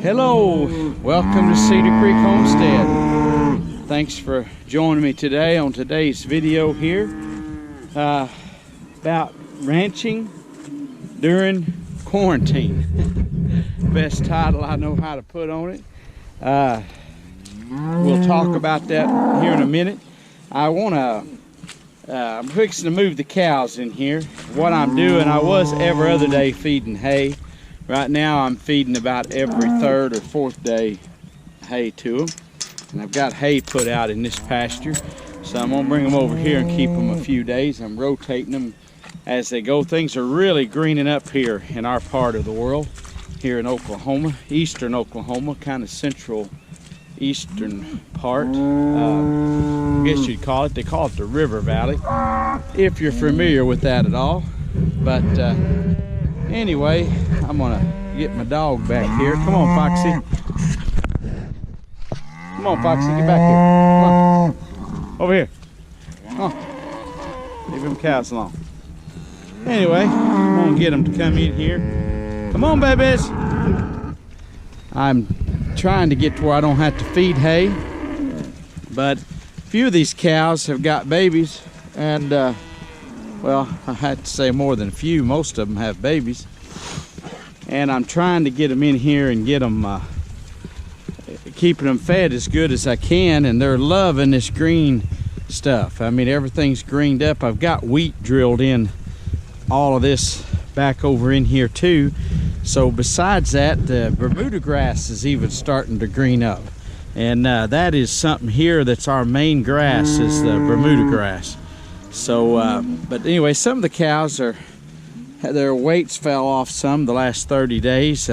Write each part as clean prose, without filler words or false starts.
Hello, welcome to Cedar Creek Homestead. Thanks for joining me today on today's video here about ranching during quarantine. Best title I know how to put on it. We'll talk about that here in a minute. I'm fixing to move the cows in here. What I'm doing, I was every other day feeding hay. Right now I'm feeding about every third or fourth day hay to them. And I've got hay put out in this pasture. So I'm gonna bring them over here and keep them a few days. I'm rotating them as they go. Things are really greening up here in our part of the world, here in Oklahoma, eastern Oklahoma, kind of central eastern part. I guess you'd call it, they call it the River Valley, if you're familiar with that at all. But anyway, I'm gonna get my dog back here. Come on, Foxy. Come on, Foxy, get back here. Come on. Over here. Come on. Leave them cows alone. Anyway, I'm gonna get them to come in here. Come on, babies. I'm trying to get to where I don't have to feed hay, but a few of these cows have got babies, and well, I had to say more than a few. Most of them have babies, and I'm trying to get them in here and get them keeping them fed as good as I can, and they're loving this green stuff. I mean, everything's greened up. I've got wheat drilled in all of this back over in here too. So besides that, the Bermuda grass is even starting to green up, and that is something here that's our main grass, is the Bermuda grass. So but anyway, some of the cows their weights fell off some the last 30 days,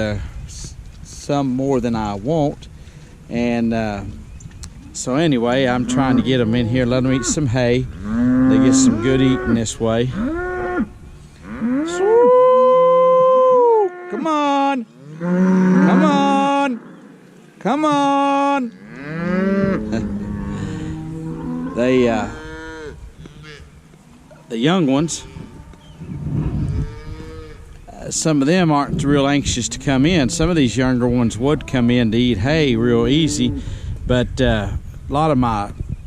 some more than I want, and so anyway, I'm trying to get them in here, let them eat some hay. They get some good eating this way. Come on, come on, come on. The young ones, some of them aren't real anxious to come in. Some of these younger ones would come in to eat hay real easy, but a lot of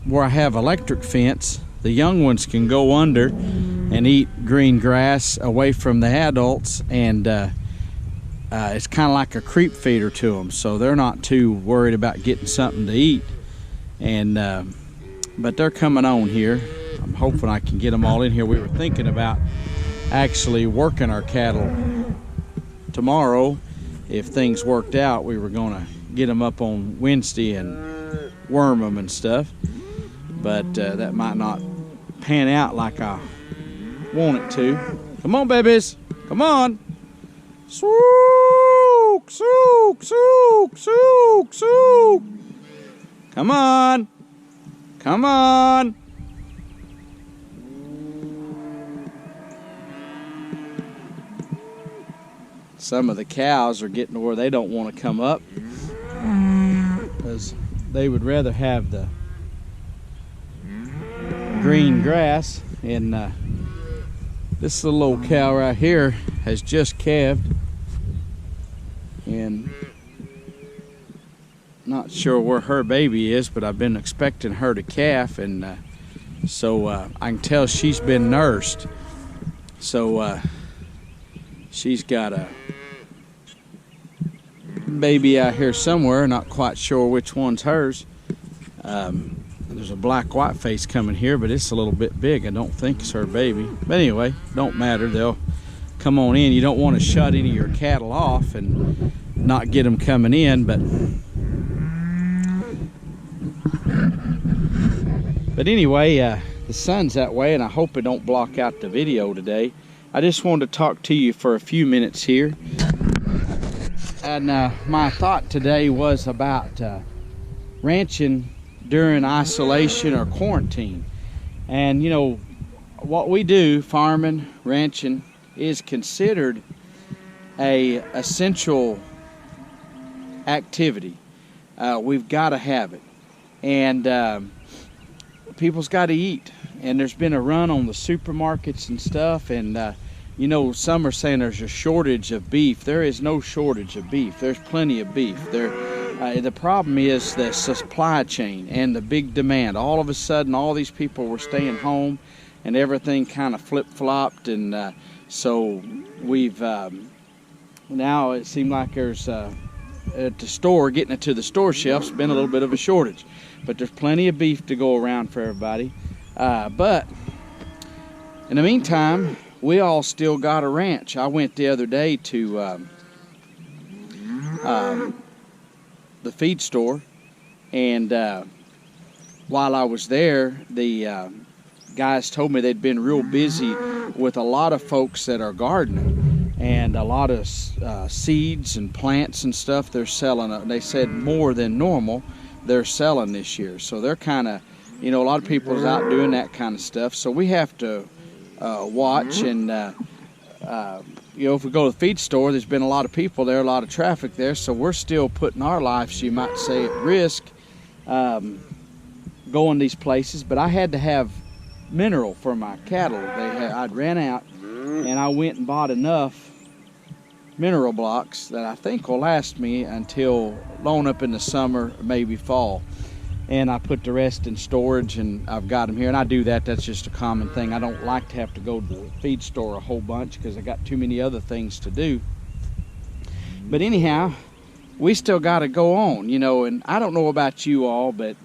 where I have electric fence, the young ones can go under and eat green grass away from the adults, and it's kind of like a creep feeder to them, so they're not too worried about getting something to eat. And but they're coming on here. I'm hoping I can get them all in here. We were thinking about actually working our cattle tomorrow. If things worked out, we were going to get them up on Wednesday and worm them and stuff, but that might not pan out like I want it to. Come on, babies, come on. Sook, sook, sook, sook, sook. Come on, come on. Some of the cows are getting to where they don't want to come up, because they would rather have the green grass. And this little old cow right here has just calved, and not sure where her baby is, but I've been expecting her to calf, and so I can tell she's been nursed. So she's got a baby out here somewhere, not quite sure which one's hers. There's a black white face coming here, but it's a little bit big. I don't think it's her baby, but anyway, don't matter, they'll come on in. You don't want to shut any of your cattle off and not get them coming in, but anyway, the sun's that way, and I hope it don't block out the video today. I just wanted to talk to you for a few minutes here, and my thought today was about ranching during isolation or quarantine. And you know, what we do, farming, ranching, is considered a essential activity. We've got to have it, and people's got to eat. And there's been a run on the supermarkets and stuff, and you know, some are saying there's a shortage of beef. There is no shortage of beef. There's plenty of beef. The problem is the supply chain and the big demand. All of a sudden, all these people were staying home, and everything kind of flip-flopped, and so we've now it seemed like there's at the store, getting it to the store shelves, been a little bit of a shortage, but there's plenty of beef to go around for everybody. But in the meantime, we all still got a ranch. I went the other day to the feed store, and while I was there, the guys told me they'd been real busy with a lot of folks that are gardening, and a lot of seeds and plants and stuff they're selling. They said more than normal they're selling this year. So they're kind of, you know, a lot of people is out doing that kind of stuff. So we have to watch, and you know, if we go to the feed store, there's been a lot of people there, a lot of traffic there, so we're still putting our lives, you might say, at risk going these places. But I had to have mineral for my cattle. I'd ran out, and I went and bought enough mineral blocks that I think will last me until long up in the summer, maybe fall. And I put the rest in storage, and I've got them here. And I do that. That's just a common thing. I don't like to have to go to the feed store a whole bunch because I got too many other things to do. But anyhow, we still got to go on, you know. And I don't know about you all, but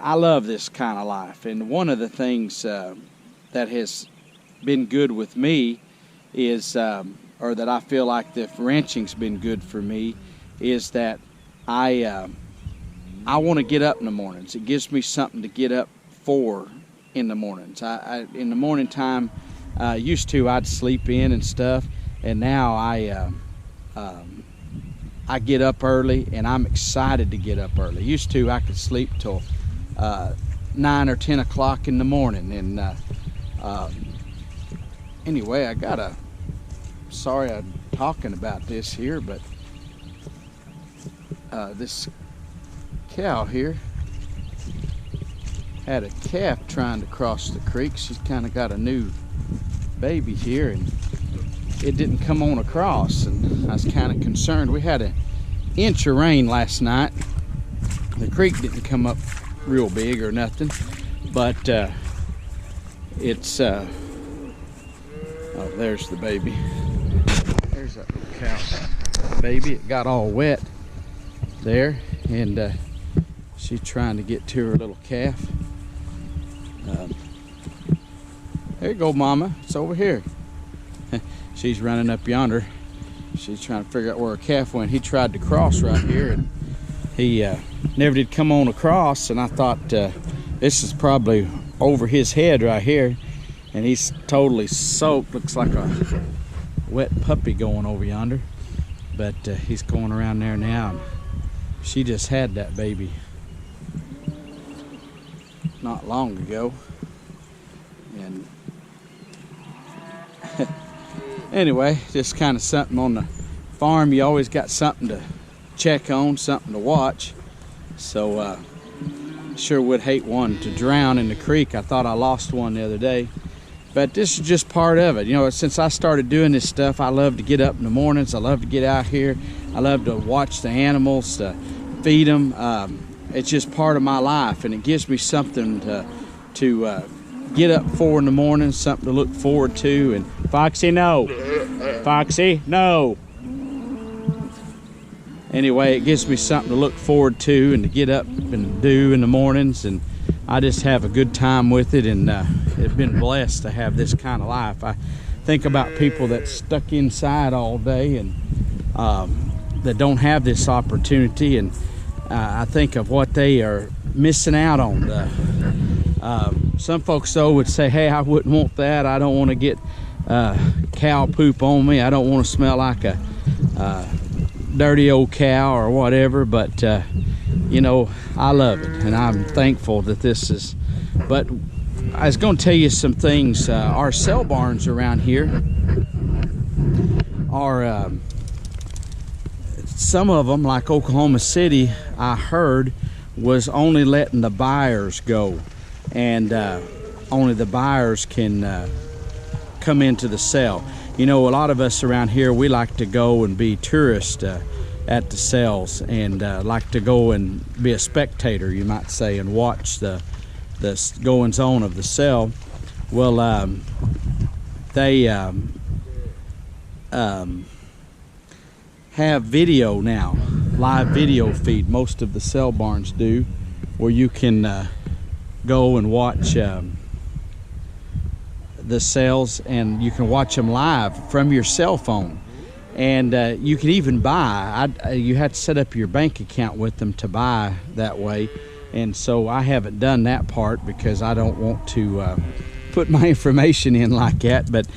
I love this kind of life. And one of the things that has been good with me is, or that I feel like the ranching's been good for me, is that I want to get up in the mornings. It gives me something to get up for in the mornings. In the morning time, used to, I'd sleep in and stuff, and now I get up early, and I'm excited to get up early. Used to, I could sleep till 9 or 10 o'clock in the morning, and anyway, sorry I'm talking about this here, but this cow here had a calf trying to cross the creek. She's kind of got a new baby here, and it didn't come on across, and I was kind of concerned. We had an inch of rain last night. The creek didn't come up real big or nothing, but it's oh, there's the baby. There's that little cow baby. It got all wet there, and she's trying to get to her little calf. There you go, Mama. It's over here. She's running up yonder. She's trying to figure out where her calf went. He tried to cross right here, and he never did come on across. And I thought this is probably over his head right here, and he's totally soaked. Looks like a wet puppy going over yonder. But he's going around there now. She just had that baby not long ago, and anyway, just kind of something on the farm. You always got something to check on, something to watch. So sure would hate one to drown in the creek. I thought I lost one the other day, but this is just part of it. You know, since I started doing this stuff, I love to get up in the mornings. I love to get out here. I love to watch the animals, to feed them. It's just part of my life, and it gives me something to get up for in the morning, something to look forward to. And Foxy, no. Foxy, no. Anyway, it gives me something to look forward to and to get up and do in the mornings, and I just have a good time with it, and I've been blessed to have this kind of life. I think about people that's stuck inside all day and that don't have this opportunity, and I think of what they are missing out on. Some folks though would say, hey, I wouldn't want that. I don't want to get cow poop on me. I don't want to smell like a dirty old cow or whatever, but you know, I love it, and I'm thankful that this is. But I was going to tell you some things. Our cell barns around here are some of them, like Oklahoma City, I heard was only letting the buyers go, and only the buyers can come into the sale. You know, a lot of us around here, we like to go and be tourists at the sales, and like to go and be a spectator, you might say, and watch the goings on of the sale. Well, they have video now, live video feed. Most of the sale barns do, where you can go and watch the sales, and you can watch them live from your cell phone. And you can even buy. You had to set up your bank account with them to buy that way. And so I haven't done that part because I don't want to put my information in like that. But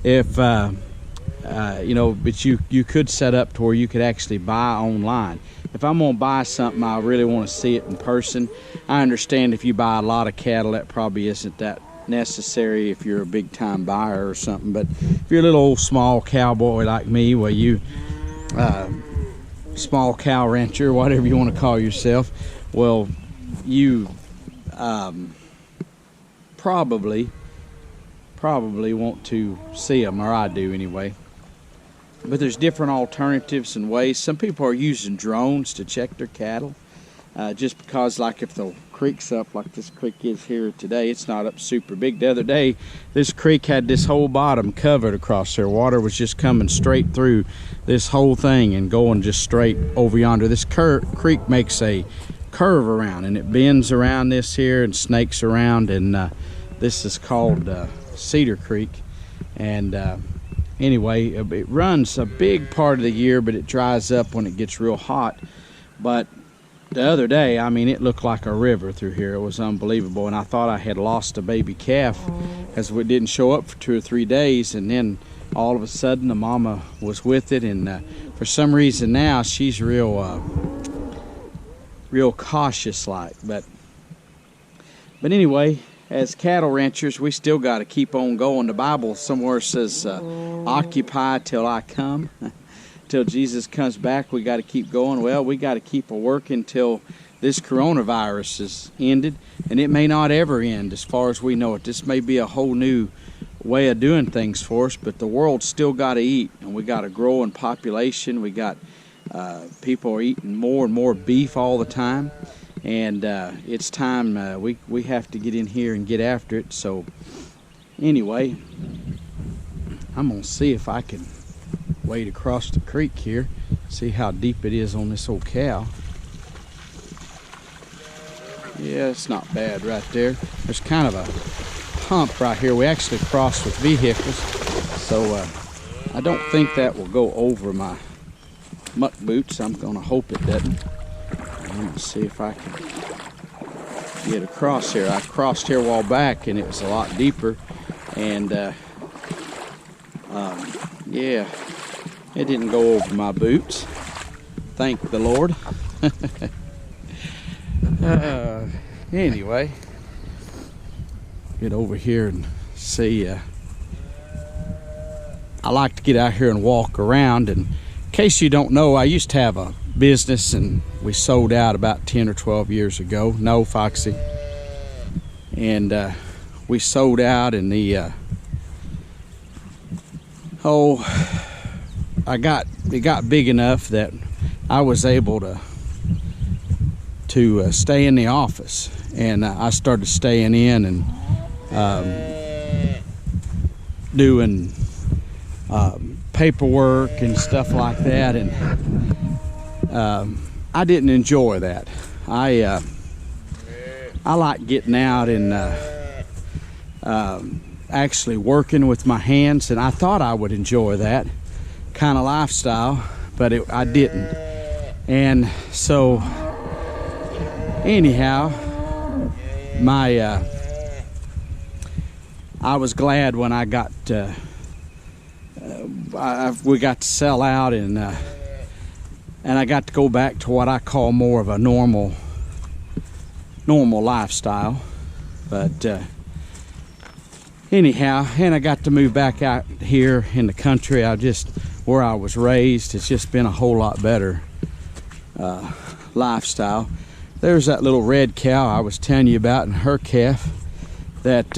if you know, but you could set up to where you could actually buy online. If I'm gonna buy something, I really want to see it in person. I understand if you buy a lot of cattle, that probably isn't that necessary if you're a big time buyer or something. But if you're a little old small cowboy like me, well, you small cow rancher, whatever you want to call yourself, well, you probably want to see them, or I do anyway. But there's different alternatives and ways. Some people are using drones to check their cattle, just because, like, if the creek's up like this creek is here today, it's not up super big. The other day, this creek had this whole bottom covered across there. Water was just coming straight through this whole thing and going just straight over yonder. This creek makes a curve around, and it bends around this here and snakes around, and this is called Cedar Creek. And anyway, it runs a big part of the year, but it dries up when it gets real hot. But the other day, I mean, it looked like a river through here. It was unbelievable, and I thought I had lost a baby calf because it didn't show up for 2 or 3 days, and then all of a sudden the mama was with it, and for some reason now she's real cautious like. But anyway, as cattle ranchers, we still got to keep on going. The Bible somewhere says, occupy till I come. Till Jesus comes back, we got to keep going. Well, we got to keep working till this coronavirus is ended, and it may not ever end as far as we know it. This may be a whole new way of doing things for us, but the world's still got to eat, and we got a growing population. We got people are eating more and more beef all the time, and it's time we have to get in here and get after it. So anyway, I'm gonna see if I can wade across the creek here, see how deep it is on this old cow. Yeah, it's not bad right there. There's kind of a hump right here. We actually cross with vehicles, so I don't think that will go over my muck boots. I'm gonna hope it doesn't. I'm gonna see if I can get across here. I crossed here a while back and it was a lot deeper, and yeah, it didn't go over my boots. Thank the Lord. Anyway, get over here and see. I like to get out here and walk around. And in case you don't know, I used to have a business, and we sold out about 10 or 12 years ago. No, Foxy. And we sold out, and the it got big enough that I was able to stay in the office, and I started staying in and doing paperwork and stuff like that, and I didn't enjoy that. I like getting out and actually working with my hands, and I thought I would enjoy that kind of lifestyle, but I didn't. And so anyhow, I was glad when I got we got to sell out, and I got to go back to what I call more of a normal lifestyle. But anyhow, and I got to move back out here in the country. Where I was raised, it's just been a whole lot better lifestyle. There's that little red cow I was telling you about, and her calf that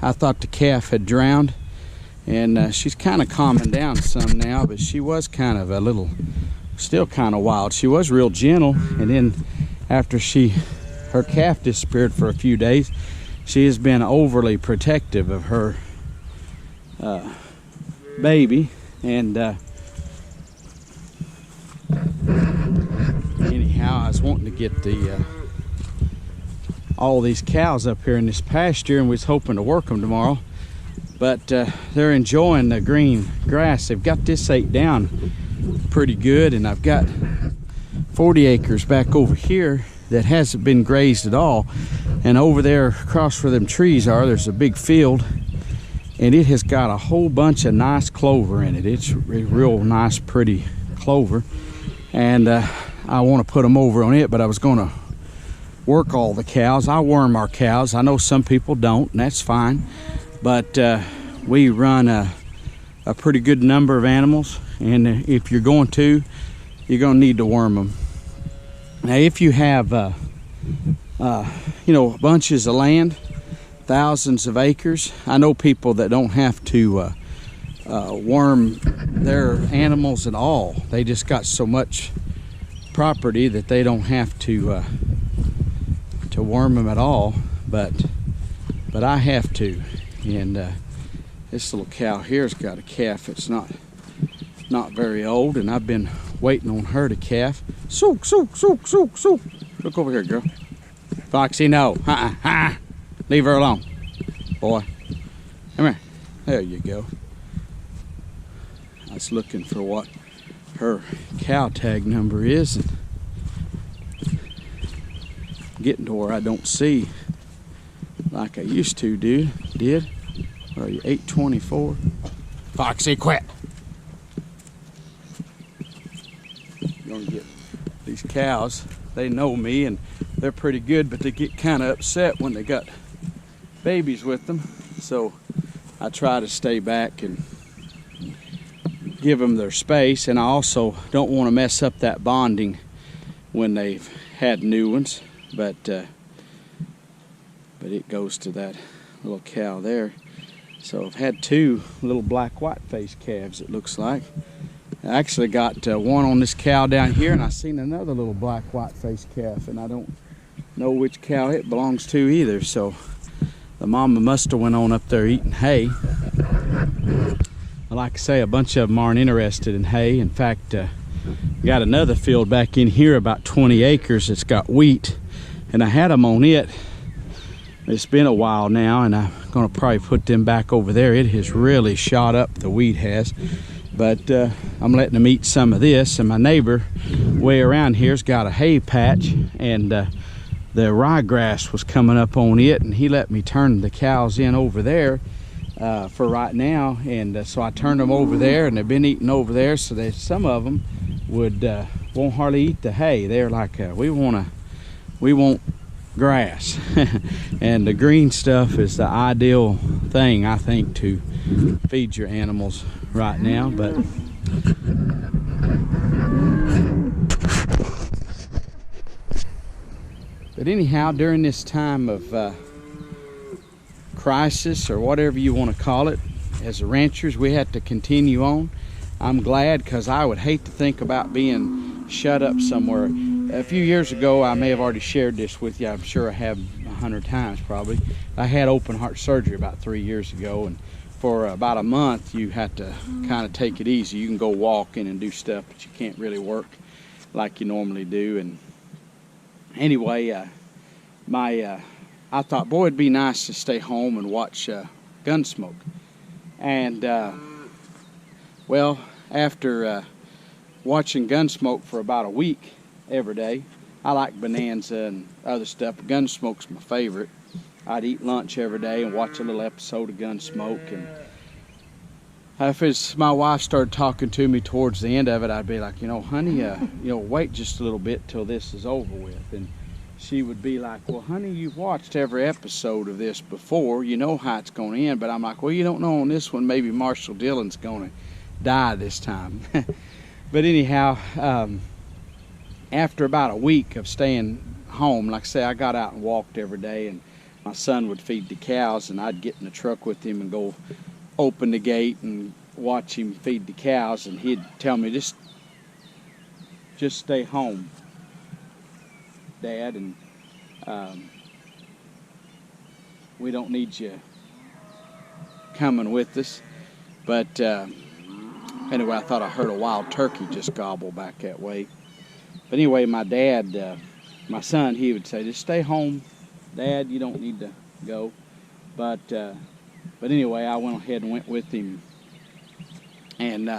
I thought the calf had drowned, And she's kind of calming down some now, but she was kind of still kind of wild. She was real gentle, and then after her calf disappeared for a few days, she has been overly protective of her baby. And anyhow, I was wanting to get all these cows up here in this pasture, and we was hoping to work them tomorrow, but they're enjoying the green grass. They've got this ate down pretty good, and I've got 40 acres back over here that hasn't been grazed at all. And over there across where them trees are, there's a big field, and it has got a whole bunch of nice clover in it. It's real nice, pretty clover, and I want to put them over on it, but I was going to work all the cows. I worm our cows. I know some people don't, and that's fine, but we run a pretty good number of animals, and if you're going to need to worm them. Now, if you have bunches of land, thousands of acres, I know people that don't have to worm their animals at all. They just got so much property that they don't have to worm them at all, but I have to. And this little cow here's got a calf that's not very old, and I've been waiting on her to calf. Sook, sook, sook, sook, sook. Look over here, girl. Foxy, no. Leave her alone, boy. Come here. There you go. I was looking for what her cow tag number is, and getting to where I don't see like I used to did. Where are you? 824. Foxy, quit. Gonna get these cows. They know me, and they're pretty good, but they get kind of upset when they got babies with them. So I try to stay back and give them their space, and I also don't want to mess up that bonding when they've had new ones. But it goes to that little cow there. So I've had two little black white face calves, it looks like. I actually got one on this cow down here, and I seen another little black white face calf, and I don't know which cow it belongs to either. So the mama must have went on up there eating hay. Like I say, a bunch of them aren't interested in hay. In fact, got another field back in here, about 20 acres, that's got wheat, and I had them on it. It's been a while now, and I'm gonna probably put them back over there. It has really shot up, the wheat has. But I'm letting them eat some of this, and my neighbor way around here's got a hay patch, and the ryegrass was coming up on it, and he let me turn the cows in over there for right now. And so I turned them over there, and they've been eating over there. So that some of them won't hardly eat the hay. They're like, we want grass. And the green stuff is the ideal thing, I think, to feed your animals right now. But anyhow, during this time of crisis, or whatever you want to call it, as ranchers, we have to continue on. I'm glad, because I would hate to think about being shut up somewhere. A few years ago, I may have already shared this with you. I'm sure I have 100 times probably. I had open heart surgery about 3 years ago, and for about a month you have to kind of take it easy. You can go walking and do stuff, but you can't really work like you normally do. And anyway, I thought, boy, it'd be nice to stay home and watch Gunsmoke. And well, after watching Gunsmoke for about a week every day, I like Bonanza and other stuff, but Gunsmoke's my favorite. I'd eat lunch every day and watch a little episode of Gunsmoke. And if my wife started talking to me towards the end of it, I'd be like, honey, wait just a little bit till this is over with. And she would be like, well, honey, you've watched every episode of this before. You know how it's going to end. But I'm like, well, you don't know on this one, maybe Marshall Dillon's going to die this time. But anyhow, after about a week of staying home, like I say, I got out and walked every day, and my son would feed the cows, and I'd get in the truck with him and go open the gate and watch him feed the cows, and he'd tell me, just stay home, Dad, and we don't need you coming with us. But anyway, I thought I heard a wild turkey just gobble back that way. But anyway, my dad, my son, he would say, just stay home, Dad, you don't need to go. But anyway, I went ahead and went with him. And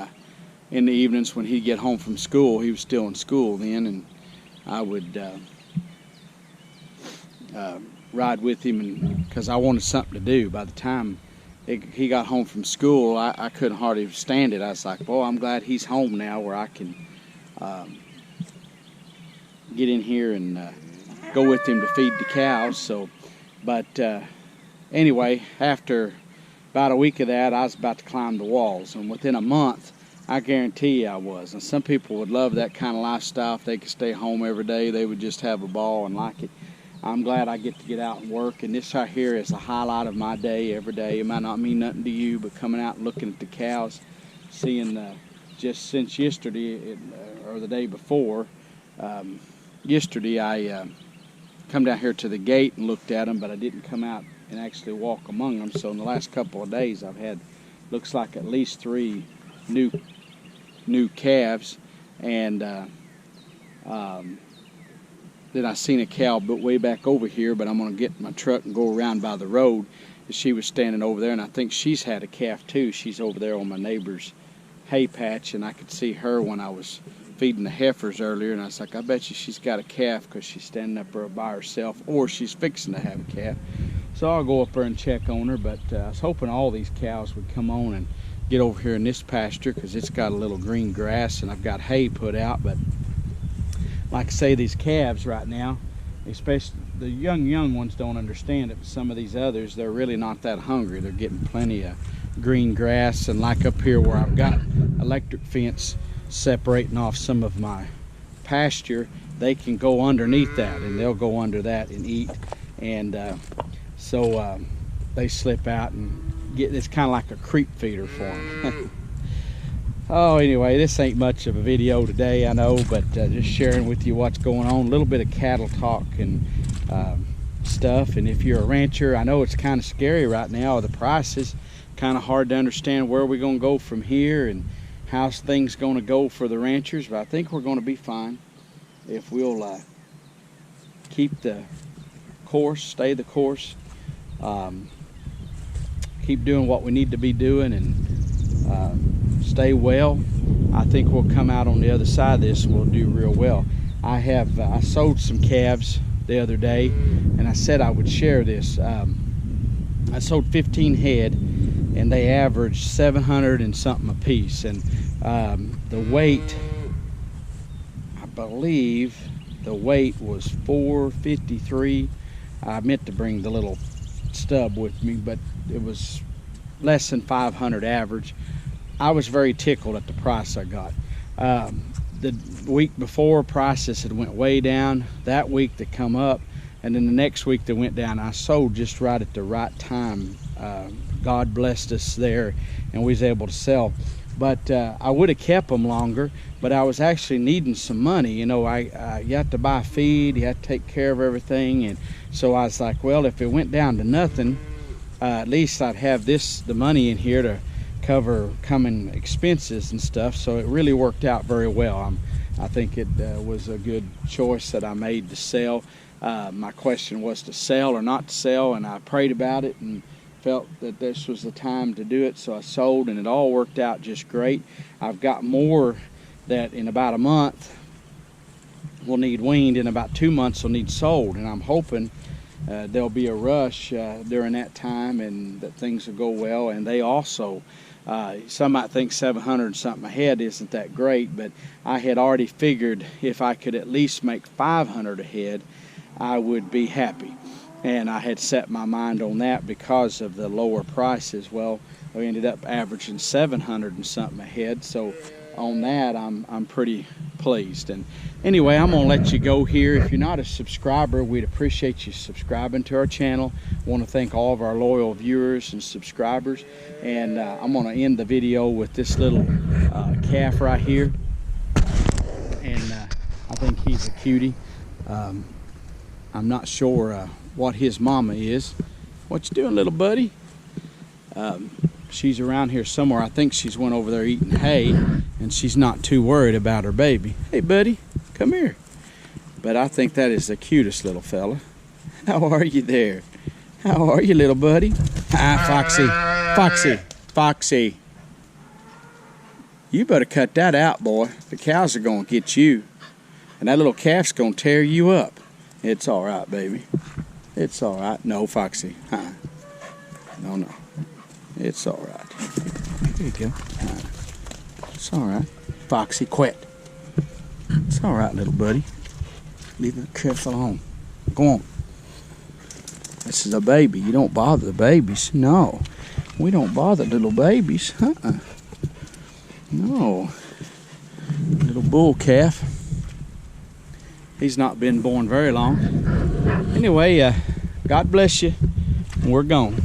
in the evenings when he'd get home from school, he was still in school then, and I would ride with him, because I wanted something to do. By the time he got home from school, I couldn't hardly stand it. I was like, boy, I'm glad he's home now, where I can get in here and go with him to feed the cows. So, but anyway, after about a week of that, I was about to climb the walls, and within a month, I guarantee you I was. And some people would love that kind of lifestyle. If they could stay home every day, they would just have a ball and like it. I'm glad I get to get out and work, and this right here is a highlight of my day every day. It might not mean nothing to you, but coming out and looking at the cows, seeing just since yesterday, or the day before, yesterday I come down here to the gate and looked at them, but I didn't come out and actually walk among them. So in the last couple of days, I've had, looks like at least 3 new calves, and then I seen a cow but way back over here, but I'm going to get in my truck and go around by the road. She was standing over there, and I think she's had a calf too. She's over there on my neighbor's hay patch, and I could see her when I was feeding the heifers earlier, and I was like, I bet you she's got a calf, because she's standing up there by herself, or she's fixing to have a calf. So I'll go up there and check on her, but I was hoping all these cows would come on and get over here in this pasture, because it's got a little green grass and I've got hay put out. But like I say, these calves right now, especially the young ones, don't understand it, but some of these others, they're really not that hungry. They're getting plenty of green grass, and like up here where I've got electric fence separating off some of my pasture, they can go underneath that, and they'll go under that and eat. And so they slip out and get, it's kind of like a creep feeder for them. Oh, anyway, this ain't much of a video today, I know, but just sharing with you what's going on, a little bit of cattle talk and stuff. And if you're a rancher, I know it's kind of scary right now, the prices, kind of hard to understand where we're going to go from here and how things going to go for the ranchers, but I think we're going to be fine if we'll keep the course, stay the course, keep doing what we need to be doing, and stay well. I think we'll come out on the other side of this and we'll do real well. I sold some calves the other day, and I said I would share this. I sold 15 head, and they averaged 700 and something a piece, and the weight, I believe the weight was 453. I meant to bring the little stub with me, but it was less than 500 average. I was very tickled at the price I got. The week before, prices had went way down. That week they come up, and then the next week they went down. I sold just right at the right time. God blessed us there, and we was able to sell. But I would have kept them longer, but I was actually needing some money. You know, you have to buy feed, you have to take care of everything, and so I was like, well, if it went down to nothing, at least I'd have the money in here to cover coming expenses and stuff. So it really worked out very well. I think it was a good choice that I made to sell. My question was to sell or not to sell, and I prayed about it and felt that this was the time to do it, so I sold, and it all worked out just great. I've got more that in about a month will need weaned, in about 2 months will need sold, and I'm hoping there'll be a rush during that time, and that things will go well. And they also, some might think 700 something a head isn't that great, but I had already figured if I could at least make 500 a head, I would be happy. And I had set my mind on that because of the lower prices. Well, we ended up averaging 700 and something a head, so on that, I'm pretty pleased. And anyway, I'm gonna let you go here. If you're not a subscriber, we'd appreciate you subscribing to our channel. I want to thank all of our loyal viewers and subscribers. And I'm gonna end the video with this little calf right here. And I think he's a cutie. I'm not sure what his mama is. What you doing, little buddy? She's around here somewhere. I think she's went over there eating hay, and she's not too worried about her baby. Hey, buddy, come here. But I think that is the cutest little fella. How are you there? How are you, little buddy? Ah, Foxy, Foxy, Foxy. You better cut that out, boy. The cows are gonna get you, and that little calf's gonna tear you up. It's all right, baby. It's all right. No, Foxy. No, no. It's all right. There you go. It's all right. Foxy, quit. It's all right, little buddy. Leave that calf alone. Go on. This is a baby. You don't bother the babies. No. We don't bother little babies. No. Little bull calf. He's not been born very long. Anyway, God bless you. We're gone.